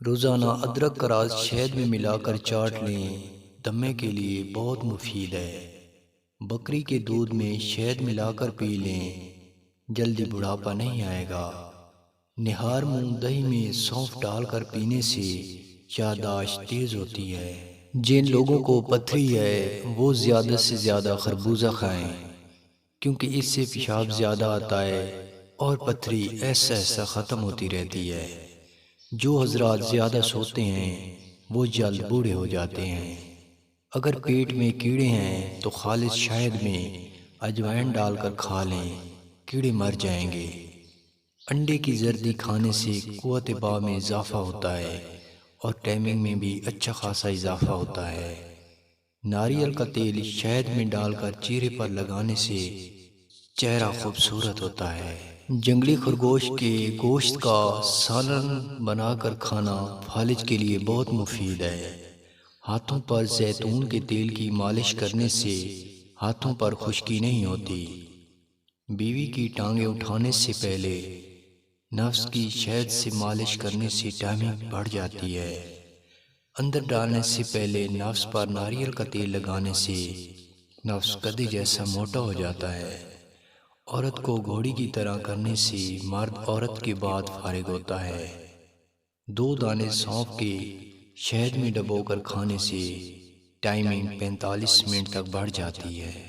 روزانہ ادرک کا رس شہد میں ملا کر چاٹ لیں، دمے کے لیے بہت مفید ہے۔ بکری کے دودھ میں شہد ملا کر پی لیں، جلدی بڑھاپا نہیں آئے گا۔ نہار منگ دہی میں سونف ڈال کر پینے سے یادداشت تیز ہوتی ہے۔ جن لوگوں کو پتھری ہے وہ زیادہ سے زیادہ خربوزہ کھائیں، کیونکہ اس سے پیشاب زیادہ آتا ہے اور پتھری ایسا ایسا ختم ہوتی رہتی ہے۔ جو حضرات زیادہ سوتے ہیں وہ جلد بوڑھے ہو جاتے ہیں۔ اگر پیٹ میں کیڑے ہیں تو خالص شہد میں اجوائن ڈال کر کھا لیں، کیڑے مر جائیں گے۔ انڈے کی زردی کھانے سے قوت باء میں اضافہ ہوتا ہے اور ٹائمنگ میں بھی اچھا خاصا اضافہ ہوتا ہے۔ ناریل کا تیل شہد میں ڈال کر چہرے پر لگانے سے چہرہ خوبصورت ہوتا ہے۔ جنگلی خرگوش کے گوشت کا سالن بنا کر کھانا فالج کے لیے بہت مفید ہے۔ ہاتھوں پر زیتون کے تیل کی مالش کرنے سے ہاتھوں پر خشکی نہیں ہوتی۔ بیوی کی ٹانگیں اٹھانے سے پہلے نفس کی شہد سے مالش کرنے سے ٹائمنگ بڑھ جاتی ہے۔ اندر ڈالنے سے پہلے نفس پر ناریل کا تیل لگانے سے نفس گدھے جیسا موٹا ہو جاتا ہے۔ عورت کو گھوڑی کی طرح کرنے سے مرد عورت کے بعد فارغ ہوتا ہے۔ 2 دانے سونف کے شہد میں ڈبو کر کھانے سے ٹائمنگ 45 منٹ تک بڑھ جاتی ہے۔